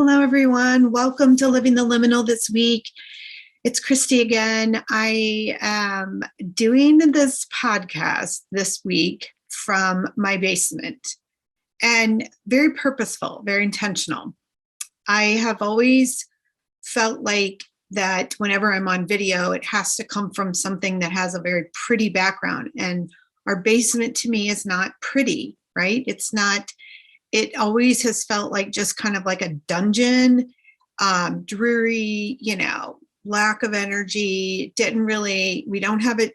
Hello, everyone. Welcome to Living the Liminal this week. It's Kristi again. I am doing this podcast this week from my basement, and very purposeful, very intentional. I have always felt like that whenever I'm on video, it has to come from something that has a very pretty background. And our basement to me is not pretty, right? It's not. It always has felt like just kind of like a dungeon, dreary, lack of energy. We don't have it,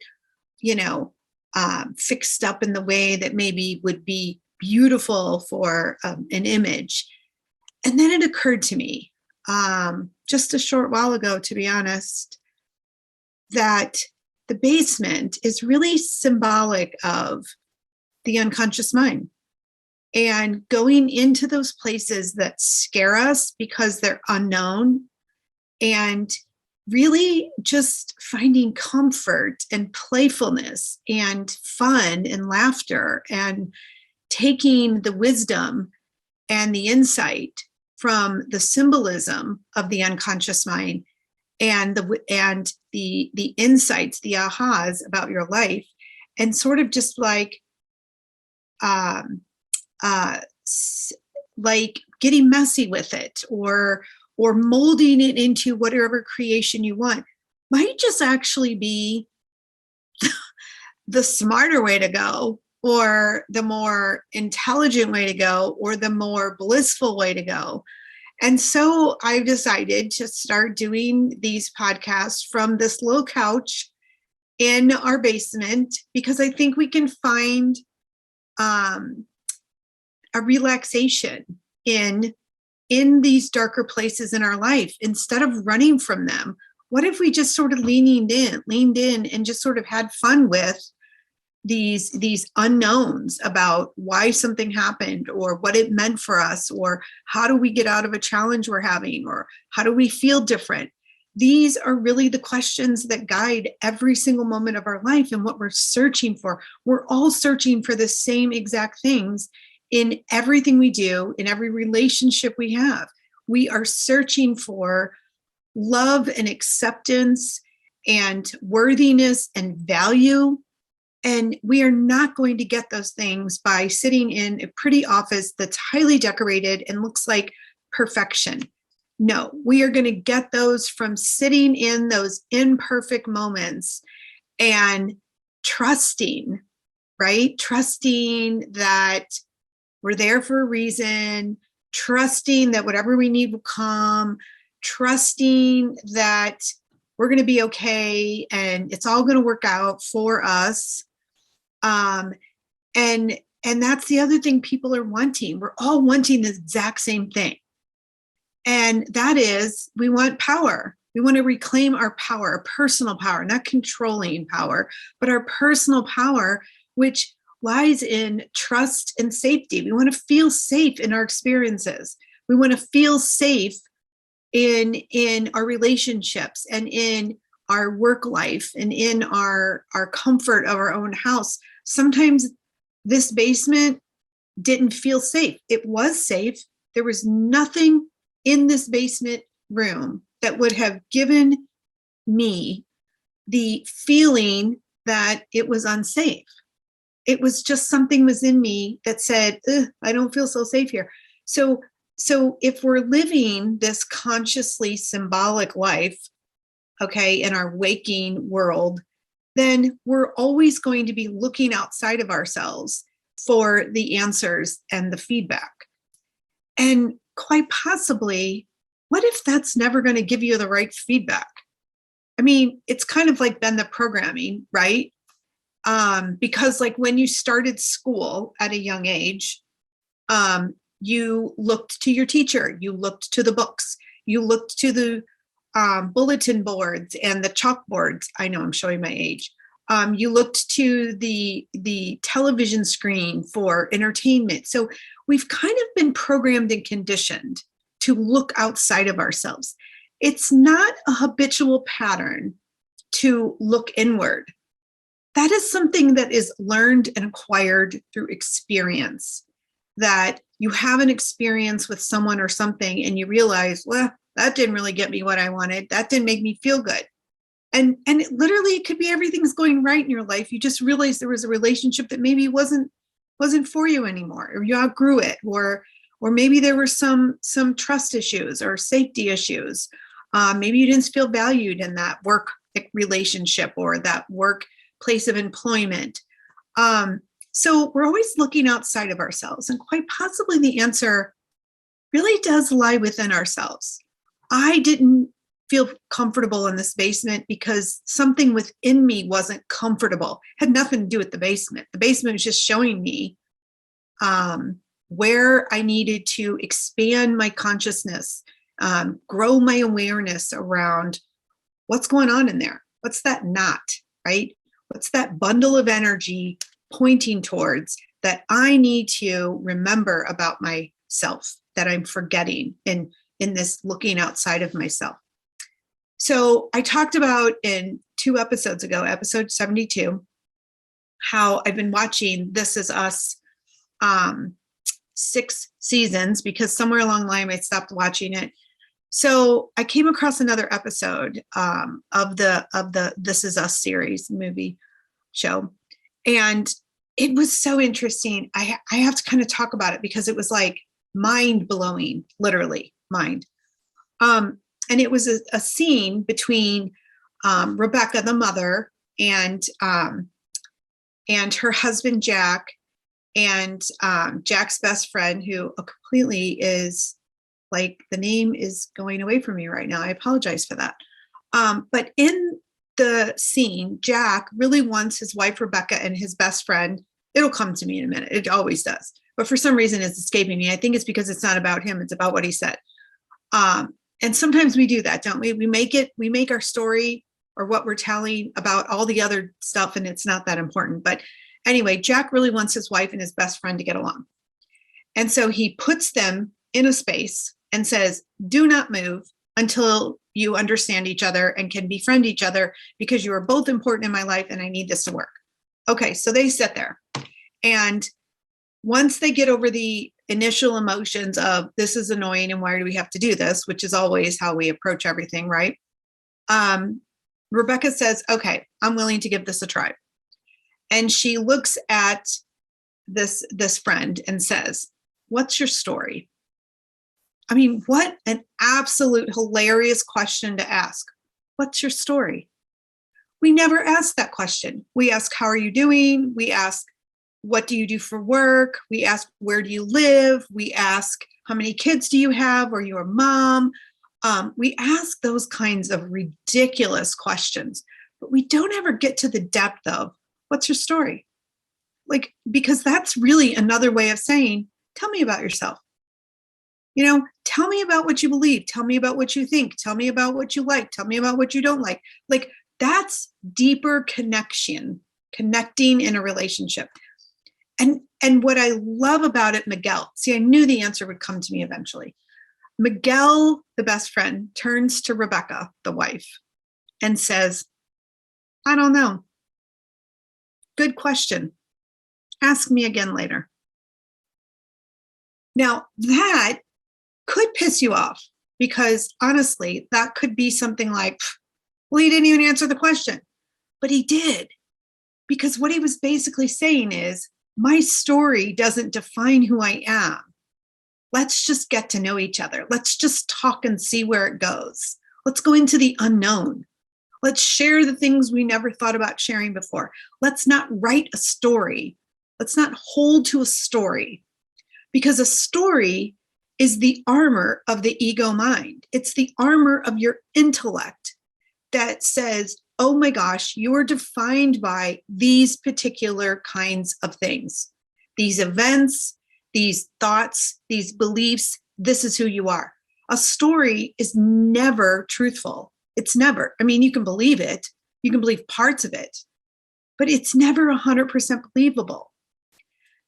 fixed up in the way that maybe would be beautiful for an image. And then it occurred to me just a short while ago, to be honest, that the basement is really symbolic of the unconscious mind. And going into those places that scare us because they're unknown, and really just finding comfort and playfulness and fun and laughter, and taking the wisdom and the insight from the symbolism of the unconscious mind and the insights, the ahas about your life, and sort of just like getting messy with it, or molding it into whatever creation you want, might just actually be the smarter way to go, or the more intelligent way to go, or the more blissful way to go. And so I've decided to start doing these podcasts from this little couch in our basement, because I think we can find a relaxation in these darker places in our life instead of running from them. What if we just sort of leaned in and just sort of had fun with these unknowns about why something happened, or what it meant for us, or how do we get out of a challenge we're having, or how do we feel different? These are really the questions that guide every single moment of our life and what we're searching for. We're all searching for the same exact things in everything we do, in every relationship we have. We are searching for love and acceptance and worthiness and value. And we are not going to get those things by sitting in a pretty office that's highly decorated and looks like perfection. No, we are going to get those from sitting in those imperfect moments and trusting, right? Trusting that we're there for a reason, trusting that whatever we need will come, trusting that we're going to be okay and it's all going to work out for us. And that's the other thing people are wanting. We're all wanting the exact same thing. And that is, we want power. We want to reclaim our power, our personal power, not controlling power, but our personal power, which lies in trust and safety. We want to feel safe in our experiences. We want to feel safe in our relationships, and in our work life, and in our comfort of our own house. Sometimes this basement didn't feel safe. It was safe. There was nothing in this basement room that would have given me the feeling that it was unsafe. It was just something was in me that said, I don't feel so safe here. So if we're living this consciously symbolic life, okay, in our waking world, then we're always going to be looking outside of ourselves for the answers and the feedback. And quite possibly, what if that's never going to give you the right feedback? I mean, it's kind of like been the programming, right? Because like when you started school at a young age, you looked to your teacher, you looked to the books, you looked to the bulletin boards and the chalkboards. I know I'm showing my age. You looked to the television screen for entertainment. So we've kind of been programmed and conditioned to look outside of ourselves. It's not a habitual pattern to look inward. That is something that is learned and acquired through experience, that you have an experience with someone or something and you realize, well, that didn't really get me what I wanted. That didn't make me feel good. And it literally, it could be everything's going right in your life. You just realized there was a relationship that maybe wasn't for you anymore, or you outgrew it, or maybe there were some trust issues or safety issues. Maybe you didn't feel valued in that work relationship or that work place of employment. So we're always looking outside of ourselves, and quite possibly the answer really does lie within ourselves. I didn't feel comfortable in this basement because something within me wasn't comfortable. It had nothing to do with the basement. The basement was just showing me where I needed to expand my consciousness, grow my awareness around what's going on in there. What's that knot, right? What's that bundle of energy pointing towards that I need to remember about myself, that I'm forgetting in this looking outside of myself. So I talked about in 2 episodes ago, episode 72, how I've been watching This Is Us 6 seasons, because somewhere along the line I stopped watching it. So I came across another episode of the This Is Us series movie show, and it was so interesting. I have to kind of talk about it because it was like mind blowing, literally mind. And it was a scene between Rebecca, the mother, and her husband, Jack, and Jack's best friend, who completely is like, the name is going away from me right now. I apologize for that. But in the scene, Jack really wants his wife, Rebecca, and his best friend. It'll come to me in a minute. It always does. But for some reason, it's escaping me. I think it's because it's not about him. It's about what he said. And sometimes we do that, don't we? We make our story or what we're telling about all the other stuff, and it's not that important. But anyway, Jack really wants his wife and his best friend to get along. And so he puts them in a space and says, do not move until you understand each other and can befriend each other, because you are both important in my life and I need this to work. Okay, so they sit there. And once they get over the initial emotions of this is annoying and why do we have to do this, which is always how we approach everything, right? Rebecca says, okay, I'm willing to give this a try. And she looks at this friend and says, what's your story? I mean, what an absolute hilarious question to ask. What's your story? We never ask that question. We ask, how are you doing? We ask, what do you do for work? We ask, where do you live? We ask, how many kids do you have? Or your mom? We ask those kinds of ridiculous questions, but we don't ever get to the depth of, what's your story? Like, because that's really another way of saying, tell me about yourself. You know, tell me about what you believe. Tell me about what you think. Tell me about what you like. Tell me about what you don't like. Like, that's deeper connecting in a relationship. And what I love about it, Miguel, see, I knew the answer would come to me eventually. Miguel, the best friend, turns to Rebecca, the wife, and says, I don't know. Good question. Ask me again later. Now, that could piss you off, because honestly, that could be something like, well, he didn't even answer the question. But he did, because what he was basically saying is, my story doesn't define who I am. Let's just get to know each other. Let's just talk and see where it goes. Let's go into the unknown. Let's share the things we never thought about sharing before. Let's not write a story. Let's not hold to a story, because a story is the armor of the ego mind. It's the armor of your intellect that says, oh my gosh, you are defined by these particular kinds of things, these events, these thoughts, these beliefs. This is who you are. A story is never truthful. It's never. I mean, you can believe it. You can believe parts of it, but it's never 100% believable.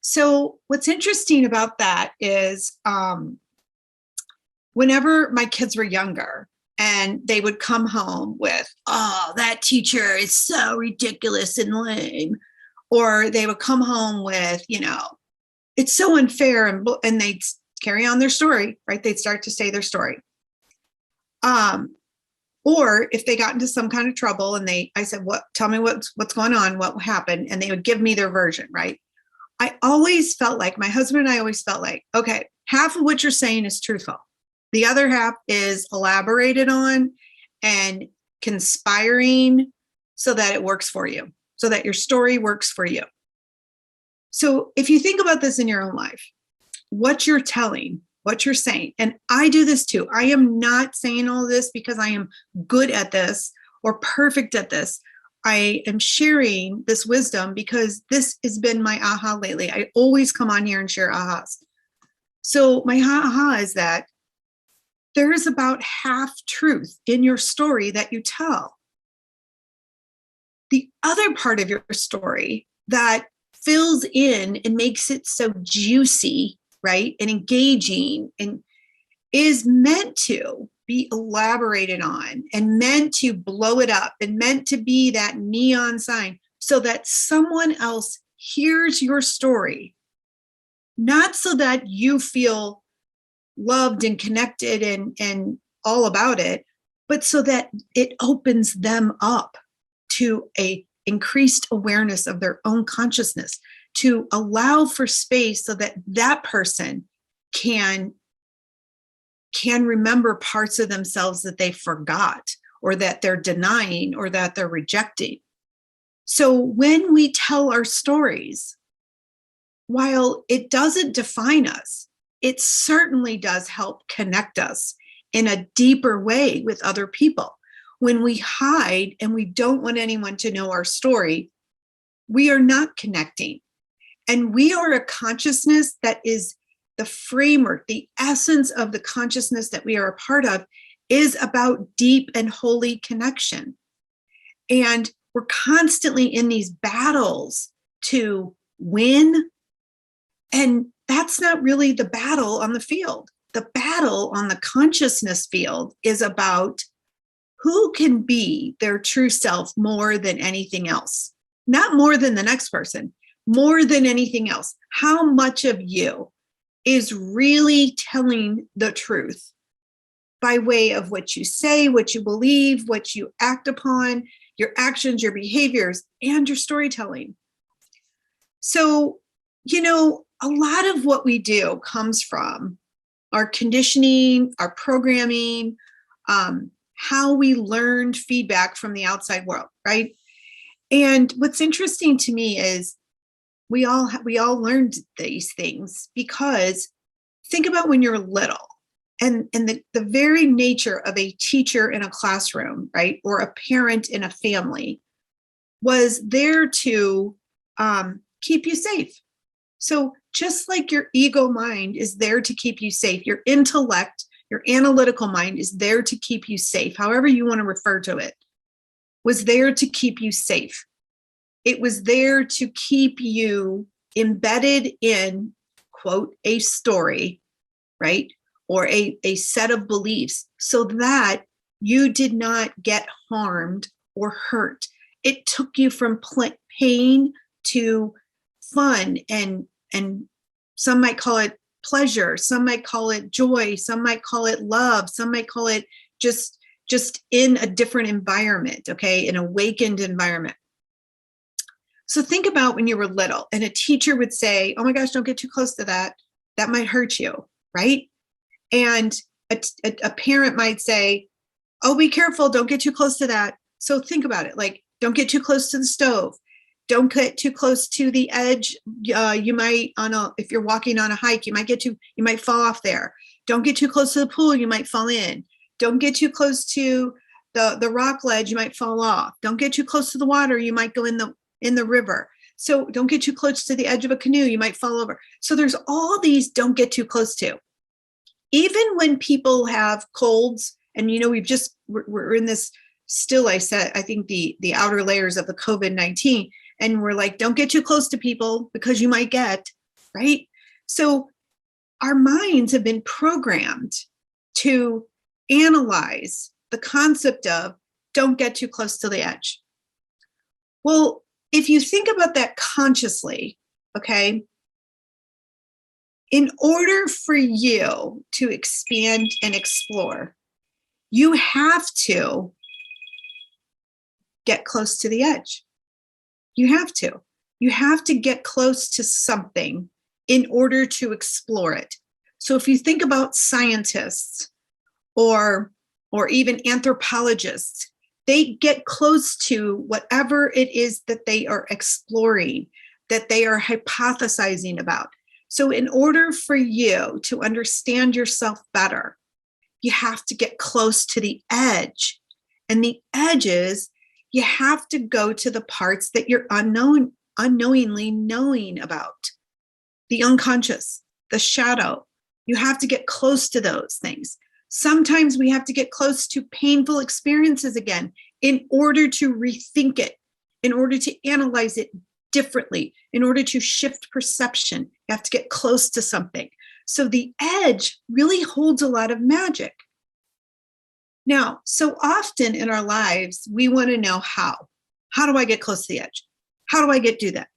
So what's interesting about that is whenever my kids were younger, and they would come home with, oh, that teacher is so ridiculous and lame. Or they would come home with, it's so unfair, and they'd carry on their story, right? They'd start to say their story. Or if they got into some kind of trouble and I said, tell me what's going on, what happened? And they would give me their version, right? I always felt like, my husband and I always felt like, okay, half of what you're saying is truthful. The other half is elaborated on and conspiring so that it works for you, so that your story works for you. So if you think about this in your own life, what you're telling, what you're saying, and I do this too. I am not saying all this because I am good at this or perfect at this. I am sharing this wisdom because this has been my aha lately. I always come on here and share ahas. So my aha is that there is about half truth in your story that you tell. The other part of your story that fills in and makes it so juicy, right, and engaging, and is meant to be elaborated on and meant to blow it up and meant to be that neon sign so that someone else hears your story, not so that you feel loved and connected and all about it, but so that it opens them up to a increased awareness of their own consciousness, to allow for space so that that person can remember parts of themselves that they forgot, or that they're denying, or that they're rejecting. So when we tell our stories, while it doesn't define us, it certainly does help connect us in a deeper way with other people. When we hide and we don't want anyone to know our story, we are not connecting. And we are a consciousness that is the framework, the essence of the consciousness that we are a part of is about deep and holy connection. And we're constantly in these battles to win. And that's not really the battle on the field. The battle on the consciousness field is about who can be their true self more than anything else. Not more than the next person, more than anything else. How much of you is really telling the truth by way of what you say, what you believe, what you act upon, your actions, your behaviors, and your storytelling. So, a lot of what we do comes from our conditioning, our programming, how we learned feedback from the outside world, right? And what's interesting to me is we all learned these things because think about when you're little and the very nature of a teacher in a classroom, right? Or a parent in a family was there to keep you safe. So just like your ego mind is there to keep you safe, your intellect, your analytical mind is there to keep you safe, however you want to refer to it, was there to keep you safe. It was there to keep you embedded in, quote, a story, right? Or a set of beliefs so that you did not get harmed or hurt. It took you from pain to fun and some might call it pleasure, some might call it joy, some might call it love, some might call it just in a different environment, okay, an awakened environment. So think about when you were little and a teacher would say, oh my gosh, don't get too close to that. That might hurt you, right? And a parent might say, oh, be careful, don't get too close to that. So think about it, like, don't get too close to the stove. Don't get too close to the edge. You might, if you're walking on a hike, you might fall off there. Don't get too close to the pool, you might fall in. Don't get too close to the rock ledge, you might fall off. Don't get too close to the water, you might go in the river. So don't get too close to the edge of a canoe, you might fall over. So there's all these don't get too close to. Even when people have colds, and we're in this still, I think the outer layers of the COVID-19, and we're like, don't get too close to people because you might get, right? So our minds have been programmed to analyze the concept of don't get too close to the edge. Well, if you think about that consciously, okay, In order for you to expand and explore, you have to get close to the edge. You have to. You have to get close to something in order to explore it. So if you think about scientists or even anthropologists, they get close to whatever it is that they are exploring, that they are hypothesizing about. So in order for you to understand yourself better, you have to get close to the edge. And the edges, you have to go to the parts that you're unknowingly knowing about. The unconscious, the shadow. You have to get close to those things. Sometimes we have to get close to painful experiences again in order to rethink it, in order to analyze it differently, in order to shift perception. You have to get close to something. So the edge really holds a lot of magic. Now, so often in our lives, we want to know how. How do I get close to the edge? How do I do that?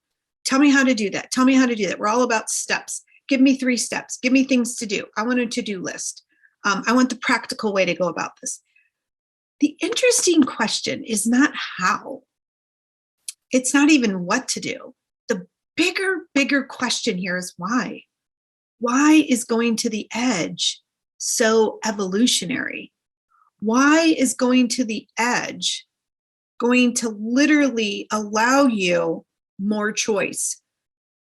Tell me how to do that. Tell me how to do that. We're all about steps. Give me 3 steps. Give me things to do. I want a to-do list. I want the practical way to go about this. The interesting question is not how. It's not even what to do. The bigger question here is why. Why is going to the edge so evolutionary? Why is going to the edge going to literally allow you more choice,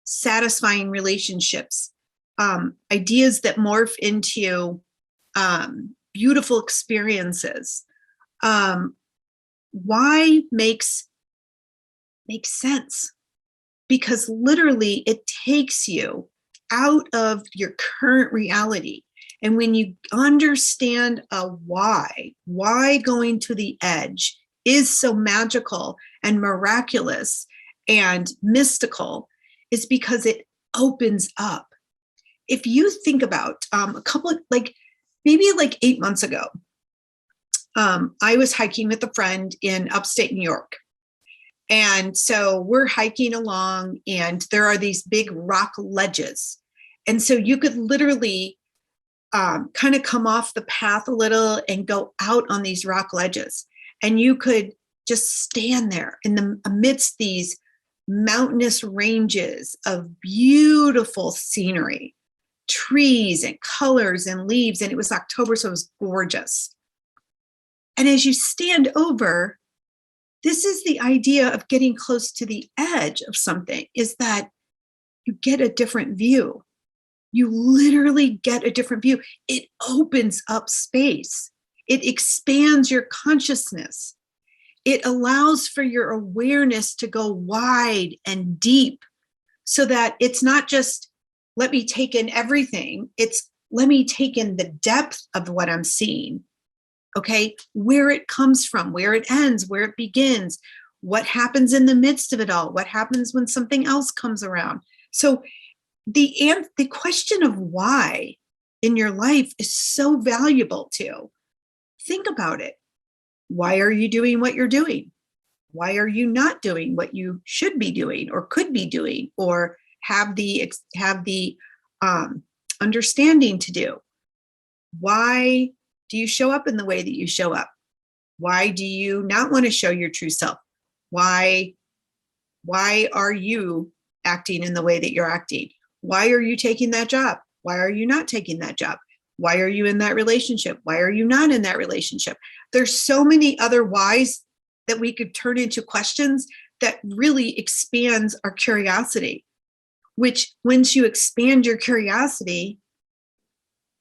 satisfying relationships, ideas that morph into beautiful experiences? Why makes sense? Because literally it takes you out of your current reality. And when you understand why going to the edge is so magical and miraculous and mystical, is because it opens up. If you think about a couple of, maybe 8 months ago, I was hiking with a friend in upstate New York. And so we're hiking along and there are these big rock ledges. And so you could literally kind of come off the path a little and go out on these rock ledges. And you could just stand there amidst these mountainous ranges of beautiful scenery, trees and colors and leaves. And it was October, so it was gorgeous. And as you stand over, this is the idea of getting close to the edge of something, is that you get a different view. You literally get a different view. It opens up space. It expands your consciousness. It allows for your awareness to go wide and deep so that it's not just, let me take in everything. It's, let me take in the depth of what I'm seeing. Okay, where it comes from, where it ends, where it begins, what happens in the midst of it all, what happens when something else comes around. So the question of why in your life is so valuable too. Think about it. Why are you doing what you're doing? Why are you not doing what you should be doing or could be doing or have the understanding to do? Why do you show up in the way that you show up? Why do you not want to show your true self? Why are you acting in the way that you're acting? Why are you taking that job? Why are you not taking that job? Why are you in that relationship? Why are you not in that relationship? There's so many other whys that we could turn into questions that really expands our curiosity, which once you expand your curiosity,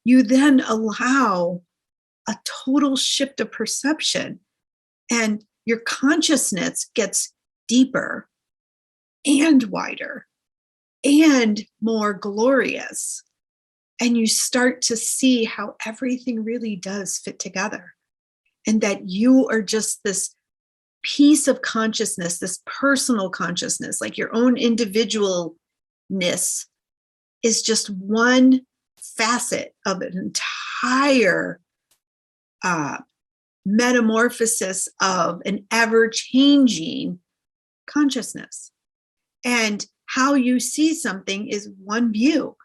you then allow a total shift of perception and your consciousness gets deeper and wider and more glorious. And you start to see how everything really does fit together and that you are just this piece of consciousness, this personal consciousness, like your own individualness is just one facet of an entire metamorphosis of an ever-changing consciousness. And how you see something is one view,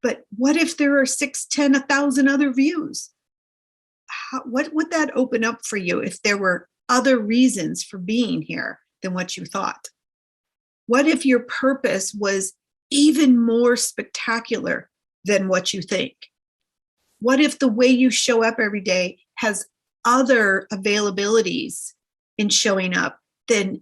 But what if there are 6, 10, 1,000 other views? What would that open up for you if there were other reasons for being here than what you thought? What if your purpose was even more spectacular than what you think? What if the way you show up every day has other availabilities in showing up than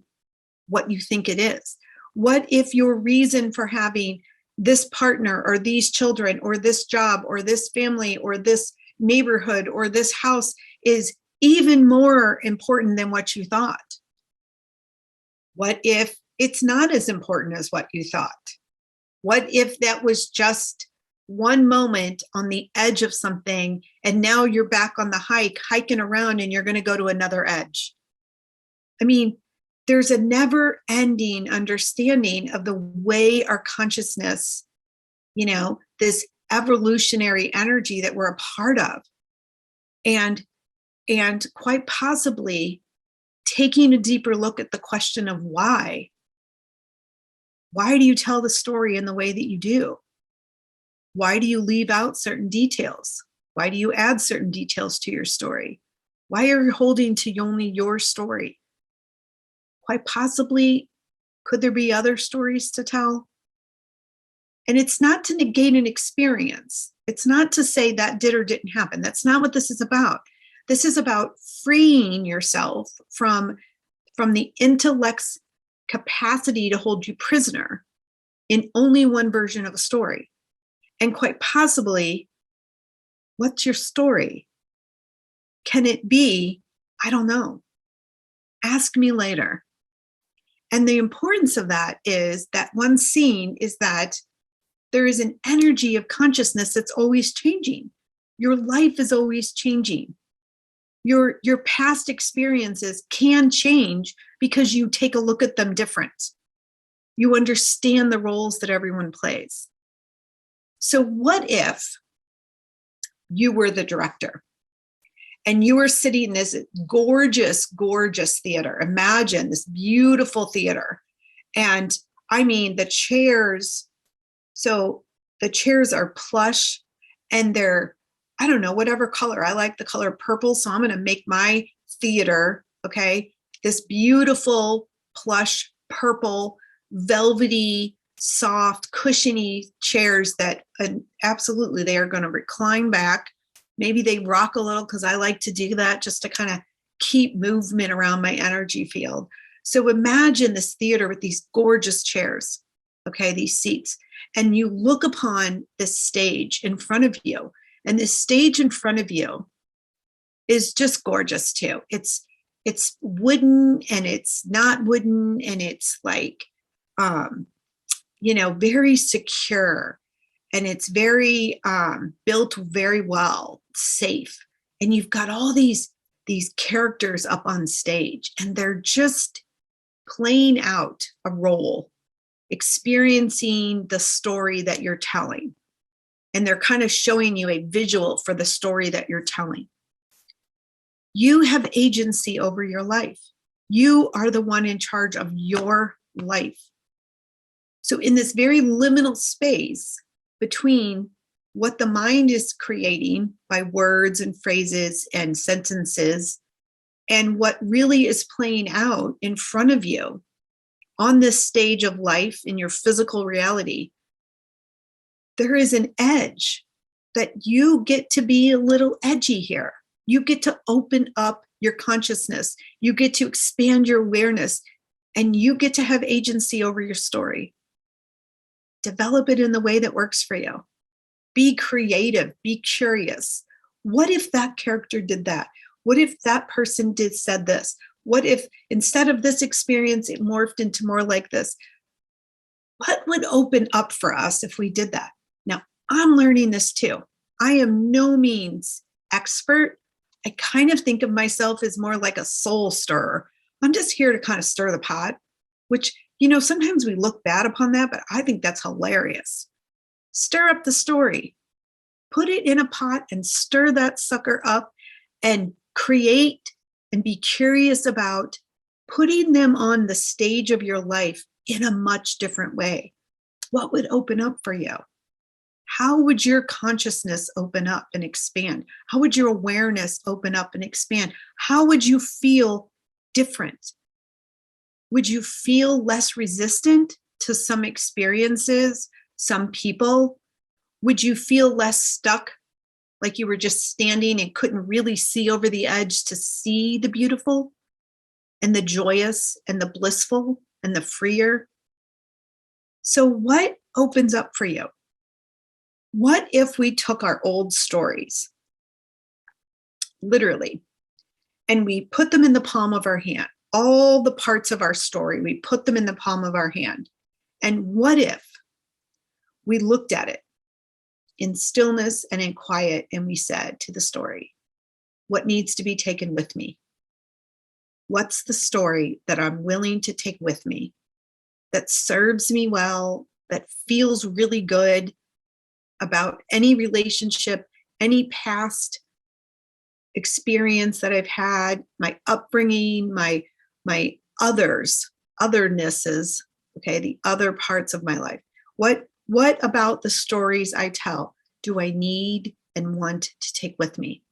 what you think it is? What if your reason for having this partner or these children or this job or this family or this neighborhood or this house is even more important than what you thought? What if it's not as important as what you thought? What if that was just one moment on the edge of something and now you're back on the hiking around and you're going to go to another edge? I mean, there's a never ending understanding of the way our consciousness, this evolutionary energy that we're a part of. And quite possibly taking a deeper look at the question of why. Why do you tell the story in the way that you do? Why do you leave out certain details? Why do you add certain details to your story? Why are you holding to only your story? Quite possibly, could there be other stories to tell? And it's not to negate an experience. It's not to say that did or didn't happen. That's not what this is about. This is about freeing yourself from the intellect's capacity to hold you prisoner in only one version of a story. And quite possibly, what's your story? Can it be, I don't know, ask me later. And the importance of that is that one scene is that there is an energy of consciousness that's always changing. Your life is always changing. Your past experiences can change because you take a look at them different. You understand the roles that everyone plays. So what if you were the director and you were sitting in this gorgeous, gorgeous theater? Imagine this beautiful theater. And I mean, the chairs, so the chairs are plush and they're, I don't know, whatever color. I like the color purple, so I'm going to make my theater, okay, this beautiful plush purple, velvety, soft, cushiony chairs that absolutely they are going to recline back. Maybe they rock a little because I like to do that just to kind of keep movement around my energy field. So imagine this theater with these gorgeous chairs, okay, these seats, and you look upon this stage in front of you. And this stage in front of you is just gorgeous too. It's wooden and it's not wooden and it's like, very secure and it's very built very well, safe. And you've got all these characters up on stage and they're just playing out a role, experiencing the story that you're telling. And they're kind of showing you a visual for the story that you're telling. You have agency over your life. You are the one in charge of your life. So in this very liminal space between what the mind is creating by words and phrases and sentences and what really is playing out in front of you on this stage of life in your physical reality, there is an edge that you get to be a little edgy here. You get to open up your consciousness. You get to expand your awareness and you get to have agency over your story. Develop it in the way that works for you. Be creative, be curious. What if that character did that? What if that person said this? What if instead of this experience, it morphed into more like this? What would open up for us if we did that? Now, I'm learning this too. I am no means expert. I kind of think of myself as more like a soul stirrer. I'm just here to kind of stir the pot, which, sometimes we look bad upon that, but I think that's hilarious. Stir up the story. Put it in a pot and stir that sucker up and create and be curious about putting them on the stage of your life in a much different way. What would open up for you? How would your consciousness open up and expand? How would your awareness open up and expand? How would you feel different? Would you feel less resistant to some experiences, some people? Would you feel less stuck, like you were just standing and couldn't really see over the edge to see the beautiful and the joyous and the blissful and the freer? So what opens up for you? What if we took our old stories, literally, and we put them in the palm of our hand? All the parts of our story, we put them in the palm of our hand. And what if we looked at it in stillness and in quiet, and we said to the story, what needs to be taken with me? What's the story that I'm willing to take with me that serves me well, that feels really good about any relationship, any past experience that I've had, my upbringing, my othernesses, okay, the other parts of my life. What about the stories I tell do I need and want to take with me?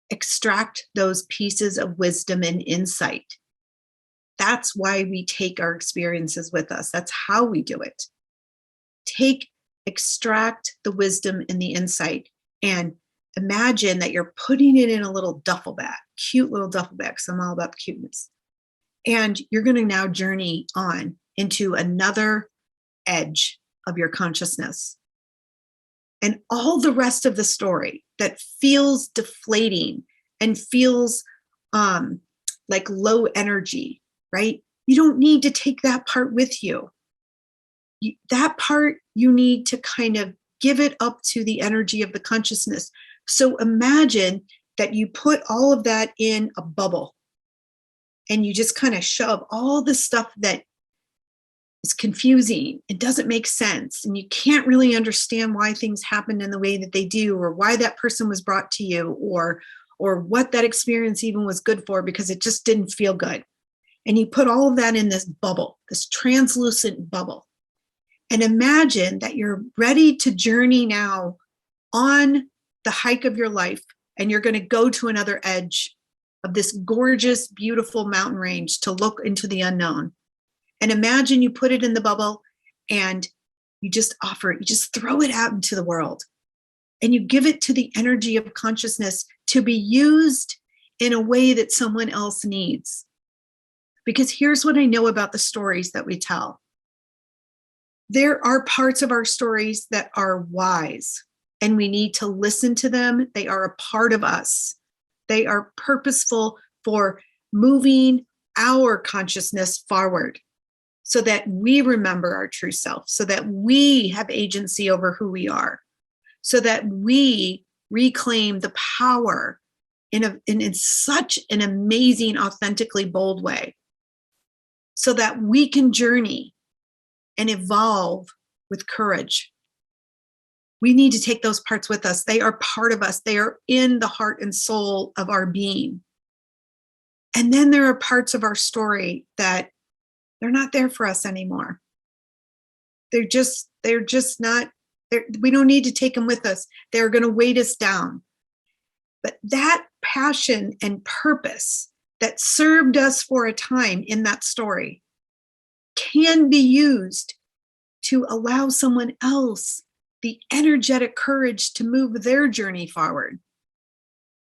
Extract those pieces of wisdom and insight. That's why we take our experiences with us. That's how we do it. Extract the wisdom and the insight, and imagine that you're putting it in a little duffel bag, cute little duffel bag, because I'm all about cuteness. And you're going to now journey on into another edge of your consciousness. And all the rest of the story that feels deflating and feels like low energy, right? You don't need to take that part with you. That part, you need to kind of give it up to the energy of the consciousness. So imagine that you put all of that in a bubble and you just kind of shove all the stuff that is confusing, it doesn't make sense, and you can't really understand why things happened in the way that they do, or why that person was brought to you, or what that experience even was good for, because it just didn't feel good. And you put all of that in this bubble, this translucent bubble. And imagine that you're ready to journey now on the hike of your life, and you're going to go to another edge of this gorgeous, beautiful mountain range to look into the unknown. And imagine you put it in the bubble and you just offer it, you just throw it out into the world, and you give it to the energy of consciousness to be used in a way that someone else needs. Because here's what I know about the stories that we tell. There are parts of our stories that are wise, and we need to listen to them. They are a part of us. They are purposeful for moving our consciousness forward so that we remember our true self, so that we have agency over who we are, so that we reclaim the power in such an amazing, authentically bold way, so that we can journey and evolve with courage. We need to take those parts with us. They are part of us. They are in the heart and soul of our being. And then there are parts of our story that they're not there for us anymore. They're just not, we don't need to take them with us. They're going to weight us down. But that passion and purpose that served us for a time in that story can be used to allow someone else the energetic courage to move their journey forward.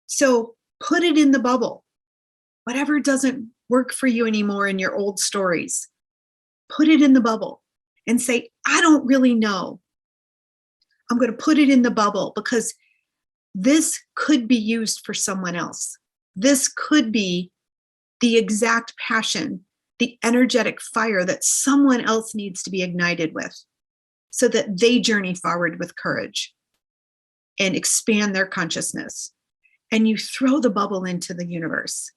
So put it in the bubble. Whatever doesn't work for you anymore in your old stories, put it in the bubble and say, I don't really know. I'm going to put it in the bubble because this could be used for someone else. This could be the exact passion, the energetic fire that someone else needs to be ignited with, so that they journey forward with courage and expand their consciousness. And you throw the bubble into the universe,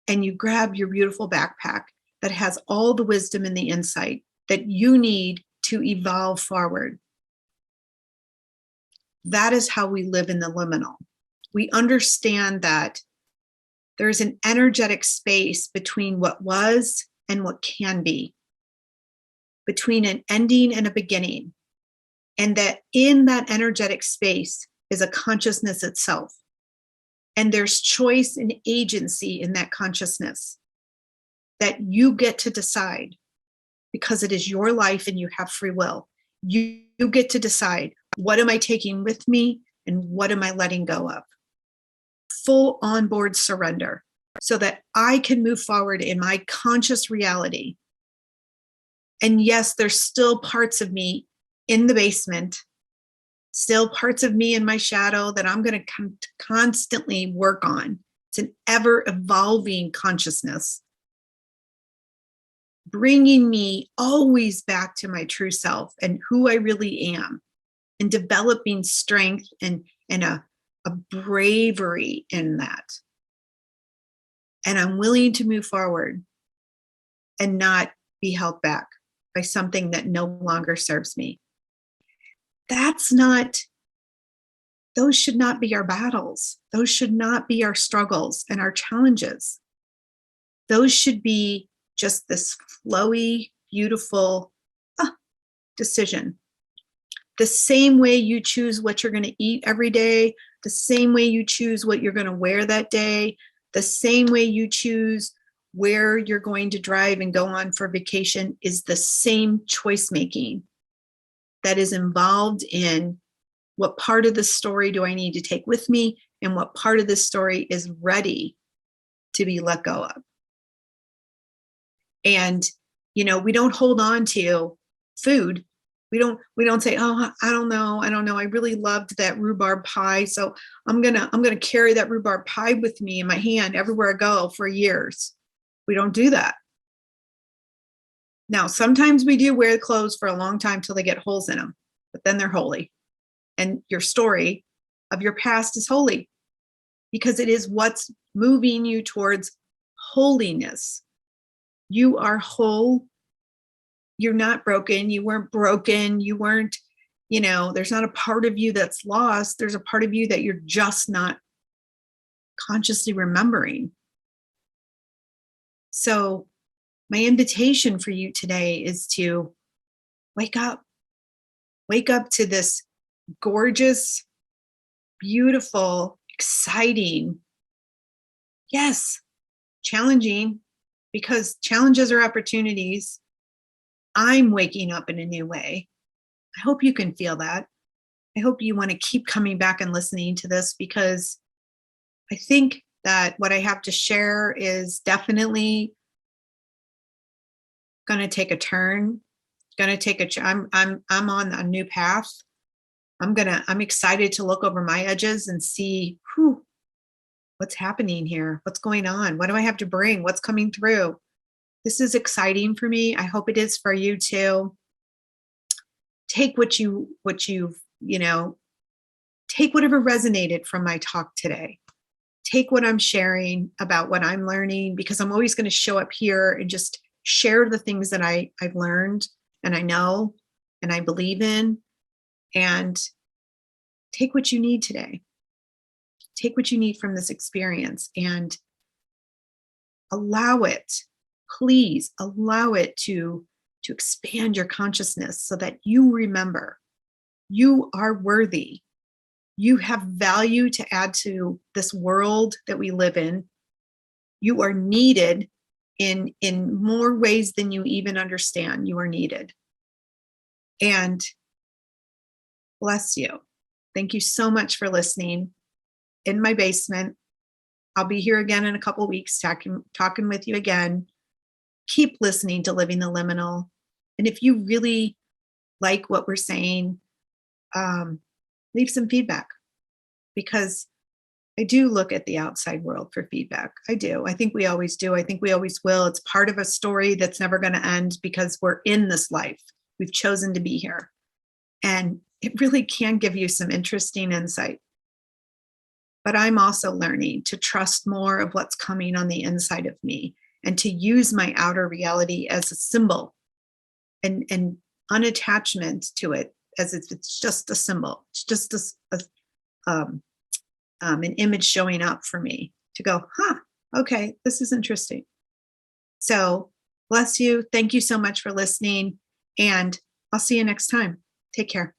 and you grab your beautiful backpack that has all the wisdom and the insight that you need to evolve forward. That is how we live in the liminal. We understand that there's an energetic space between what was and what can be, between an ending and a beginning. And that in that energetic space is a consciousness itself. And there's choice and agency in that consciousness that you get to decide, because it is your life and you have free will. You get to decide, what am I taking with me and what am I letting go of? Full onboard surrender, so that I can move forward in my conscious reality. And yes, there's still parts of me in the basement, still parts of me in my shadow that I'm going to constantly work on. It's an ever evolving consciousness, bringing me always back to my true self and who I really am, and developing strength and a bravery in that. And I'm willing to move forward and not be held back by something that no longer serves me. Those should not be our battles. Those should not be our struggles and our challenges. Those should be just this flowy, beautiful decision. The same way you choose what you're going to eat every day, the same way you choose what you're going to wear that day, the same way you choose where you're going to drive and go on for vacation, is the same choice making that is involved in what part of the story do I need to take with me, and what part of the story is ready to be let go of. And, we don't hold on to food. We don't say, oh, I don't know. I really loved that rhubarb pie, so I'm gonna carry that rhubarb pie with me in my hand everywhere I go for years. We don't do that. Now, sometimes we do wear clothes for a long time till they get holes in them, but then they're holy. And your story of your past is holy, because it is what's moving you towards holiness. You are whole. You're not broken. You weren't broken. You weren't, there's not a part of you that's lost. There's a part of you that you're just not consciously remembering. So my invitation for you today is to wake up to this gorgeous, beautiful, exciting, yes, challenging, because challenges are opportunities. I'm waking up in a new way. I hope you can feel that. I hope you want to keep coming back and listening to this, because I think that what I have to share is definitely going to take a turn. I'm on a new path. I'm excited to look over my edges and see what's happening here. What's going on? What do I have to bring? What's coming through? This is exciting for me. I hope it is for you too. Take take whatever resonated from my talk today. Take what I'm sharing about what I'm learning, because I'm always going to show up here and just share the things that I've learned and I know and I believe in. And take what you need today. Take what you need from this experience and allow it. Please allow it to expand your consciousness, so that you remember you are worthy. You have value to add to this world that we live in. You are needed in more ways than you even understand. You are needed. And bless you. Thank you so much for listening in my basement. I'll be here again in a couple of weeks talking with you again. Keep listening to Living the Liminal. And if you really like what we're saying, leave some feedback, because I do look at the outside world for feedback. I do. I think we always do. I think we always will. It's part of a story that's never going to end, because we're in this life. We've chosen to be here. And it really can give you some interesting insight. But I'm also learning to trust more of what's coming on the inside of me, and to use my outer reality as a symbol and unattachment to it, as if it's just a symbol. It's just an image showing up for me to go, okay, this is interesting. So bless you. Thank you so much for listening. And I'll see you next time. Take care.